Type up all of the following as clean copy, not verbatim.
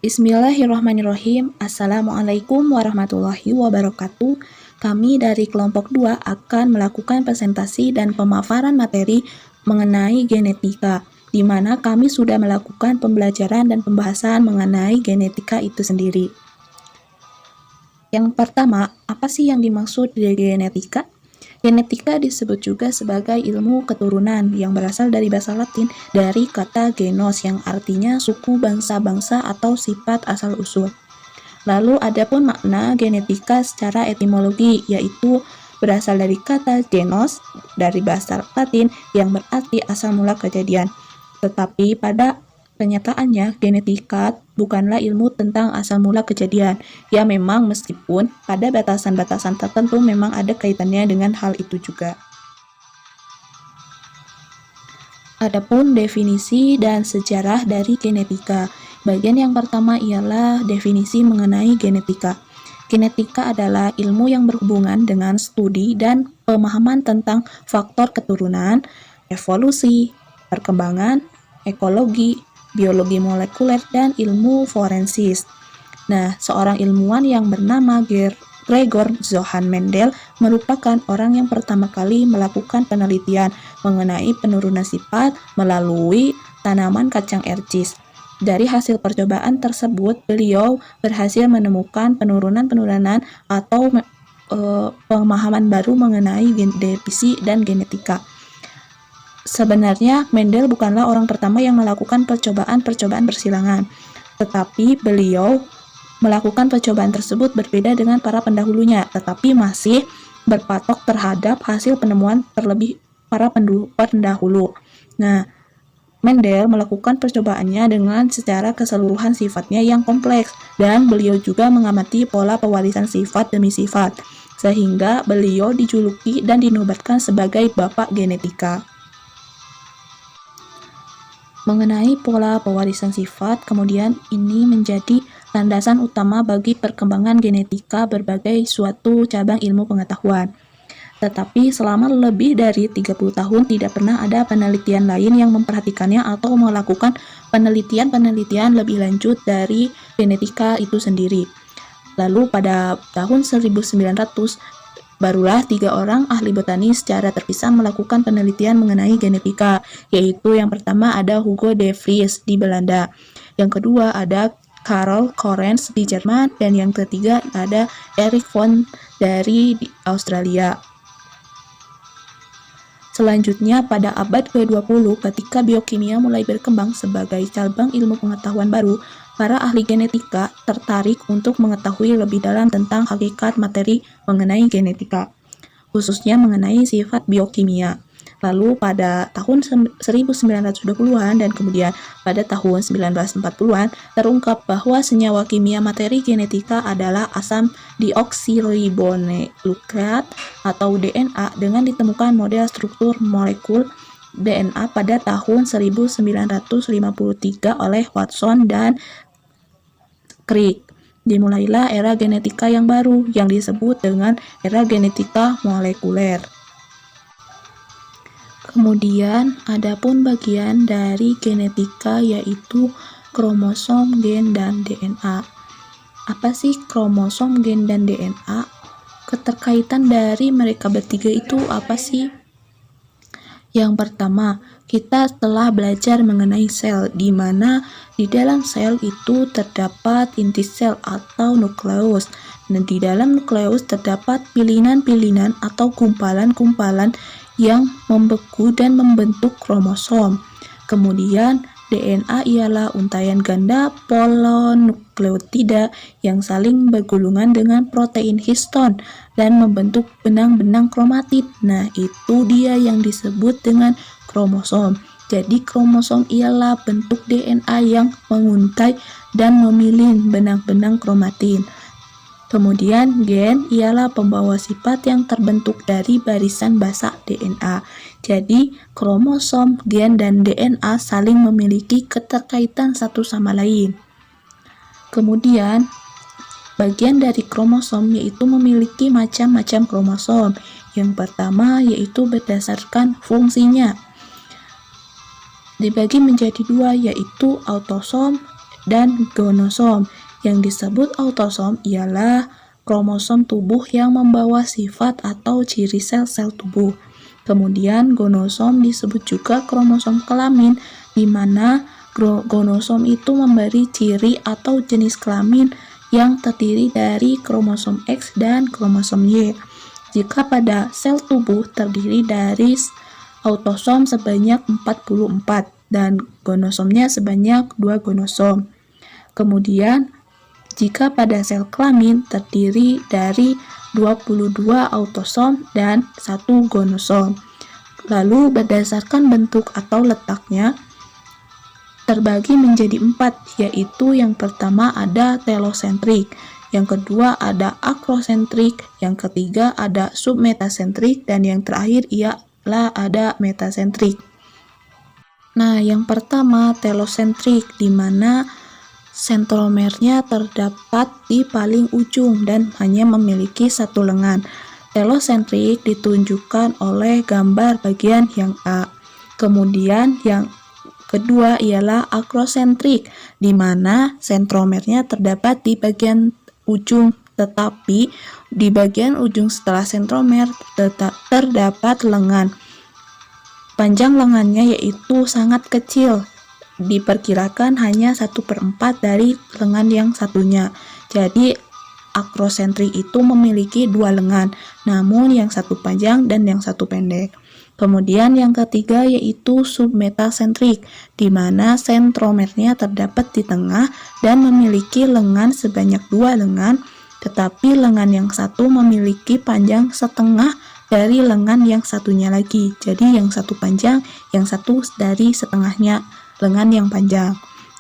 Bismillahirrahmanirrahim. Assalamualaikum warahmatullahi wabarakatuh. Kami dari kelompok 2 akan melakukan presentasi dan pemaparan materi mengenai genetika, di mana kami sudah melakukan pembelajaran dan pembahasan mengenai genetika itu sendiri. Yang pertama, apa sih yang dimaksud dari genetika? Genetika disebut juga sebagai ilmu keturunan yang berasal dari bahasa Latin dari kata genos yang artinya suku, bangsa-bangsa atau sifat asal-usul. Lalu adapun makna genetika secara etimologi yaitu berasal dari kata genos dari bahasa Latin yang berarti asal mula kejadian. Tetapi pada kenyataannya, genetika bukanlah ilmu tentang asal mula kejadian. Ya memang meskipun pada batasan-batasan tertentu memang ada kaitannya dengan hal itu juga. Adapun definisi dan sejarah dari genetika. Bagian yang pertama ialah definisi mengenai genetika. Genetika adalah ilmu yang berhubungan dengan studi dan pemahaman tentang faktor keturunan, evolusi, perkembangan, ekologi, biologi molekuler, dan ilmu forensis. Nah, seorang ilmuwan yang bernama Gregor Johann Mendel merupakan orang yang pertama kali melakukan penelitian mengenai penurunan sifat melalui tanaman kacang ercis. Dari hasil percobaan tersebut, beliau berhasil menemukan penurunan-penurunan atau pemahaman baru mengenai definisi dan genetika. Sebenarnya, Mendel bukanlah orang pertama yang melakukan percobaan-percobaan bersilangan, tetapi beliau melakukan percobaan tersebut berbeda dengan para pendahulunya, tetapi masih berpatok terhadap hasil penemuan terlebih para pendahulu. Nah, Mendel melakukan percobaannya dengan secara keseluruhan sifatnya yang kompleks, dan beliau juga mengamati pola pewarisan sifat demi sifat, sehingga beliau dijuluki dan dinobatkan sebagai Bapak Genetika. Mengenai pola pewarisan sifat, kemudian ini menjadi landasan utama bagi perkembangan genetika berbagai suatu cabang ilmu pengetahuan. Tetapi selama lebih dari 30 tahun tidak pernah ada penelitian lain yang memperhatikannya atau melakukan penelitian-penelitian lebih lanjut dari genetika itu sendiri. Lalu pada tahun 1900 barulah 3 orang ahli botani secara terpisah melakukan penelitian mengenai genetika, yaitu yang pertama ada Hugo de Vries di Belanda, yang kedua ada Karl Correns di Jerman, dan yang ketiga ada Erik von dari Australia. Selanjutnya, pada abad ke-20, ketika biokimia mulai berkembang sebagai cabang ilmu pengetahuan baru, para ahli genetika tertarik untuk mengetahui lebih dalam tentang hakikat materi mengenai genetika, khususnya mengenai sifat biokimia. Lalu pada tahun 1920-an dan kemudian pada tahun 1940-an terungkap bahwa senyawa kimia materi genetika adalah asam deoksiribonukleat atau DNA dengan ditemukan model struktur molekul DNA pada tahun 1953 oleh Watson dan Crick. Dimulailah era genetika yang baru yang disebut dengan era genetika molekuler. Kemudian, adapun bagian dari genetika yaitu kromosom, gen, dan DNA. Apa sih kromosom, gen, dan DNA? Keterkaitan dari mereka bertiga itu apa sih? Yang pertama, kita telah belajar mengenai sel, di mana di dalam sel itu terdapat inti sel atau nukleus. Dan di dalam nukleus terdapat pilihan-pilihan atau kumpalan-kumpalan yang membeku dan membentuk kromosom. Kemudian, DNA ialah untaian ganda polonukleotida yang saling bergulungan dengan protein histon dan membentuk benang-benang kromatid. Nah, itu dia yang disebut dengan kromosom. Jadi, kromosom ialah bentuk DNA yang menguntai dan memilih benang-benang kromatin. Kemudian, gen ialah pembawa sifat yang terbentuk dari barisan basa DNA. Jadi, kromosom, gen, dan DNA saling memiliki keterkaitan satu sama lain. Kemudian, bagian dari kromosom yaitu memiliki macam-macam kromosom. Yang pertama yaitu berdasarkan fungsinya. Dibagi menjadi 2 yaitu autosom dan gonosom. Yang disebut autosom ialah kromosom tubuh yang membawa sifat atau ciri sel-sel tubuh. Kemudian gonosom disebut juga kromosom kelamin, di mana gonosom itu memberi ciri atau jenis kelamin yang terdiri dari kromosom X dan kromosom Y. Jika pada sel tubuh terdiri dari autosom sebanyak 44 dan gonosomnya sebanyak 2 gonosom. Kemudian, jika pada sel kelamin terdiri dari 22 autosom dan 1 gonosom. Lalu berdasarkan bentuk atau letaknya terbagi menjadi 4, yaitu yang pertama ada telosentrik, yang kedua ada akrosentrik, yang ketiga ada submetasentrik, dan yang terakhir ialah ada metasentrik. Nah, yang pertama telosentrik, di mana sentromernya terdapat di paling ujung dan hanya memiliki satu lengan. Telosentrik ditunjukkan oleh gambar bagian yang A. Kemudian yang kedua ialah akrosentrik, di mana sentromernya terdapat di bagian ujung, tetapi di bagian ujung setelah sentromer terdapat lengan. Panjang lengannya yaitu sangat kecil, diperkirakan hanya 1/4 dari lengan yang satunya. Jadi akrosentrik itu memiliki 2 lengan, namun yang satu panjang dan yang satu pendek. Kemudian yang ketiga yaitu submetasentrik, di mana sentromernya terdapat di tengah dan memiliki lengan sebanyak 2 lengan, tetapi lengan yang satu memiliki panjang setengah dari lengan yang satunya lagi. Jadi yang satu panjang, yang satu dari setengahnya lengan yang panjang.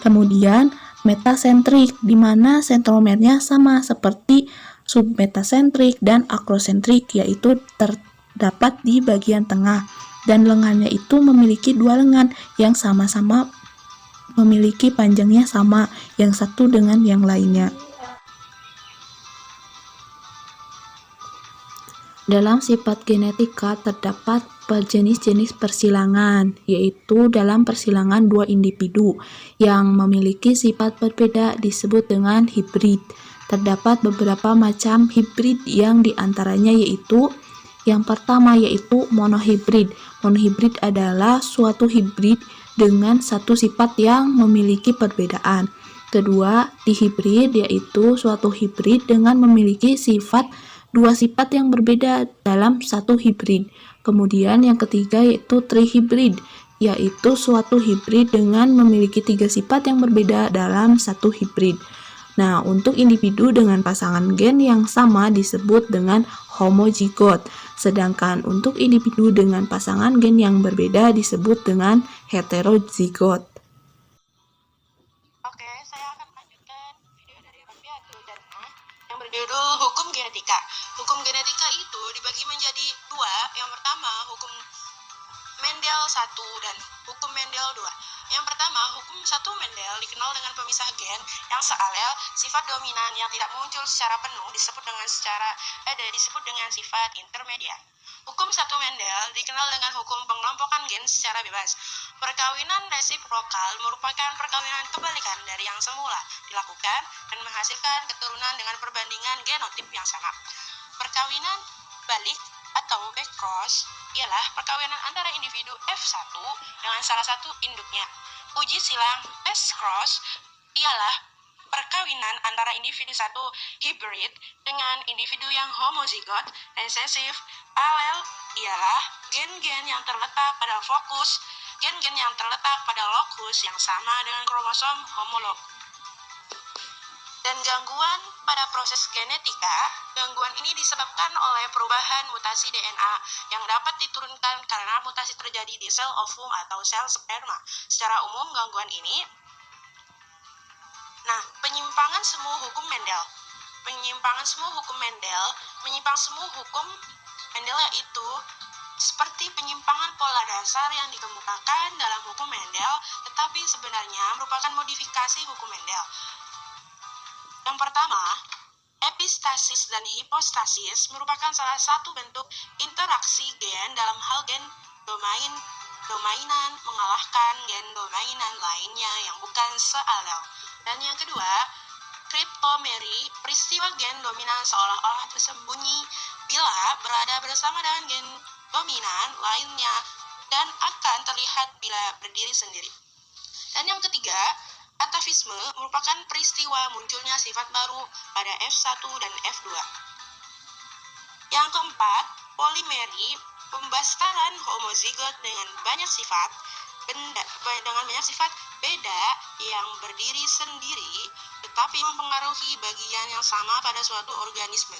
Kemudian metasentrik, di mana sentromernya sama seperti submetasentrik dan akrosentrik, yaitu terdapat di bagian tengah, dan lengannya itu memiliki 2 lengan yang sama-sama memiliki panjangnya sama, yang satu dengan yang lainnya. Dalam sifat genetika terdapat jenis-jenis persilangan, yaitu dalam persilangan 2 individu yang memiliki sifat berbeda disebut dengan hibrid. Terdapat beberapa macam hibrid yang diantaranya yaitu yang pertama yaitu monohibrid. Monohibrid adalah suatu hibrid dengan satu sifat yang memiliki perbedaan. Kedua, dihibrid yaitu suatu hibrid dengan memiliki dua sifat yang berbeda dalam satu hibrid. Kemudian yang ketiga yaitu trihibrid, yaitu suatu hibrid dengan memiliki 3 sifat yang berbeda dalam satu hibrid. Nah, untuk individu dengan pasangan gen yang sama disebut dengan homozigot, sedangkan untuk individu dengan pasangan gen yang berbeda disebut dengan heterozigot. Oke, saya akan lanjutkan video dari Raffi Abdul Jannah yang berjudul Hukum Genetika. Hukum genetika itu dibagi menjadi 2. Yang pertama, hukum Mendel 1 dan hukum Mendel 2. Yang pertama, hukum 1 Mendel dikenal dengan pemisah gen yang sealel sifat dominan yang tidak muncul secara penuh disebut dengan sifat intermediat. Hukum 1 Mendel dikenal dengan hukum pengelompokan gen secara bebas. Perkawinan resiprokal merupakan perkawinan kebalikan dari yang semula dilakukan dan menghasilkan keturunan dengan perbandingan genotip yang sama. Perkawinan balik atau backcross ialah perkawinan antara individu F1 dengan salah satu induknya. Uji silang S-cross ialah perkawinan antara individu satu hibrid dengan individu yang homozigot. Resesif alel ialah gen-gen yang terletak pada lokus yang sama dengan kromosom homolog. Dan gangguan pada proses genetika, gangguan ini disebabkan oleh perubahan mutasi DNA yang dapat diturunkan karena mutasi terjadi di sel ovum atau sel sperma. Secara umum gangguan ini penyimpangan semu hukum Mendel. Menyimpang semu hukum Mendel yaitu seperti penyimpangan pola dasar yang dikemukakan dalam hukum Mendel, tetapi sebenarnya merupakan modifikasi hukum Mendel. Yang pertama, epistasis dan hipostasis merupakan salah satu bentuk interaksi gen dalam hal gen domainan mengalahkan gen domainan lainnya yang bukan sealel. Dan yang kedua, cryptomery, peristiwa gen dominan seolah-olah tersembunyi bila berada bersama dengan gen dominan lainnya dan akan terlihat bila berdiri sendiri. Dan yang ketiga, atavisme merupakan peristiwa munculnya sifat baru pada F1 dan F2. Yang keempat, polimery, pembastaran homozigot dengan banyak sifat beda yang berdiri sendiri tetapi mempengaruhi bagian yang sama pada suatu organisme.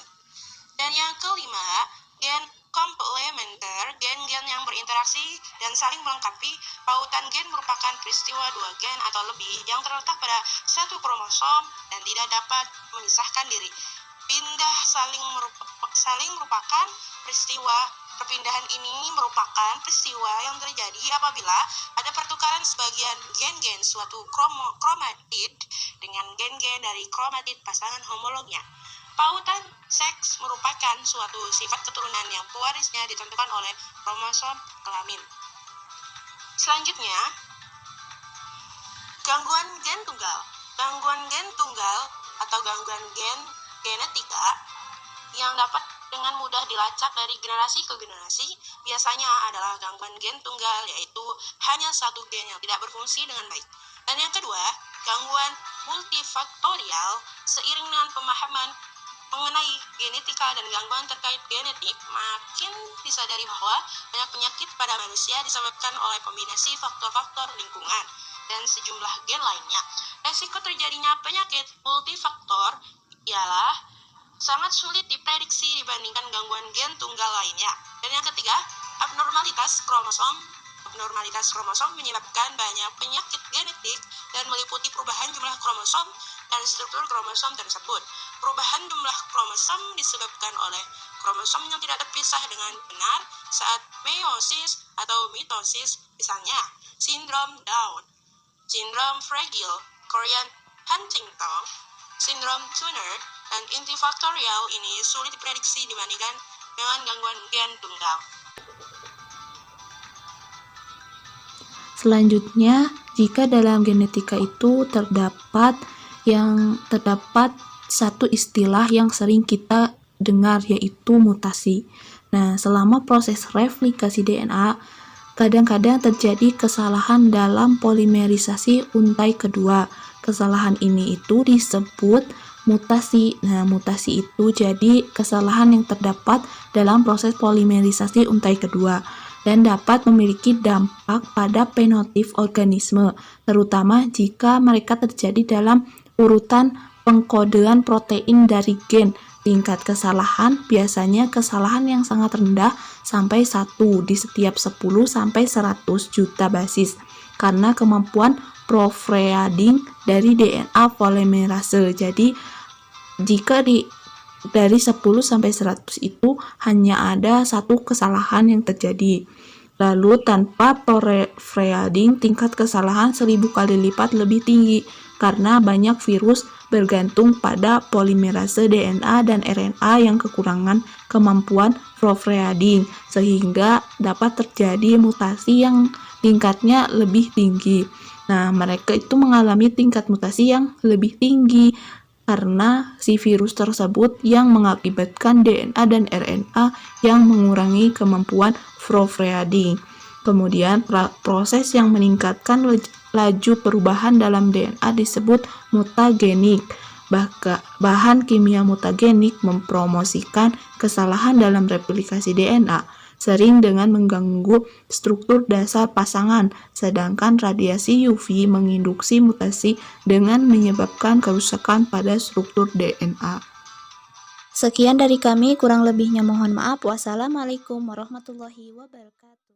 Dan yang kelima, gen komplementer, gen-gen yang berinteraksi dan saling melengkapi. Pautan gen merupakan peristiwa dua gen atau lebih yang terletak pada satu kromosom dan tidak dapat memisahkan diri. Pindah saling merupakan peristiwa. Perpindahan ini merupakan peristiwa yang terjadi apabila ada pertukaran sebagian gen-gen suatu kromatid dengan gen-gen dari kromatid pasangan homolognya. Pautan seks merupakan suatu sifat keturunan yang pewarisnya ditentukan oleh kromosom kelamin. Selanjutnya, gangguan gen tunggal. Gangguan gen tunggal atau gangguan gen genetika yang dapat dengan mudah dilacak dari generasi ke generasi biasanya adalah gangguan gen tunggal, yaitu hanya satu gen yang tidak berfungsi dengan baik. Dan yang kedua, gangguan multifaktorial. Seiring dengan pemahaman mengenai genetika dan gangguan terkait genetik, makin disadari bahwa banyak penyakit pada manusia disebabkan oleh kombinasi faktor-faktor lingkungan dan sejumlah gen lainnya. Resiko terjadinya penyakit multifaktor ialah sangat sulit diprediksi dibandingkan gangguan gen tunggal lainnya. Dan yang ketiga, abnormalitas kromosom. Abnormalitas kromosom menyebabkan banyak penyakit genetik dan meliputi perubahan jumlah kromosom dan struktur kromosom tersebut. Perubahan jumlah kromosom disebabkan oleh kromosom yang tidak terpisah dengan benar saat meiosis atau mitosis, misalnya sindrom Down, sindrom Fragile, Korean Huntington, sindrom Turner, dan multifaktorial ini sulit diprediksi dibandingkan dengan gangguan gen tunggal. Selanjutnya, jika dalam genetika itu terdapat satu istilah yang sering kita dengar, yaitu mutasi. Nah, selama proses replikasi DNA, kadang-kadang terjadi kesalahan dalam polimerisasi untai kedua. Kesalahan ini itu disebut mutasi. Nah, mutasi itu jadi kesalahan yang terdapat dalam proses polimerisasi untai kedua dan dapat memiliki dampak pada fenotip organisme, terutama jika mereka terjadi dalam urutan pengkodean protein dari gen. Tingkat kesalahan biasanya kesalahan yang sangat rendah sampai 1 di setiap 10 sampai 100 juta basis karena kemampuan proofreading dari DNA polimerase. Jadi jika dari 10 sampai 100 itu hanya ada satu kesalahan yang terjadi. Lalu tanpa proofreading tingkat kesalahan 1000 kali lipat lebih tinggi karena banyak virus bergantung pada polimerase DNA dan RNA yang kekurangan kemampuan proofreading sehingga dapat terjadi mutasi yang tingkatnya lebih tinggi. Nah, mereka itu mengalami tingkat mutasi yang lebih tinggi karena si virus tersebut yang mengakibatkan DNA dan RNA yang mengurangi kemampuan proofreading. Kemudian proses yang meningkatkan laju perubahan dalam DNA disebut mutagenik. Bahan kimia mutagenik mempromosikan kesalahan dalam replikasi DNA, sering dengan mengganggu struktur dasar pasangan, sedangkan radiasi UV menginduksi mutasi dengan menyebabkan kerusakan pada struktur DNA. Sekian dari kami, kurang lebihnya mohon maaf. Wassalamualaikum warahmatullahi wabarakatuh.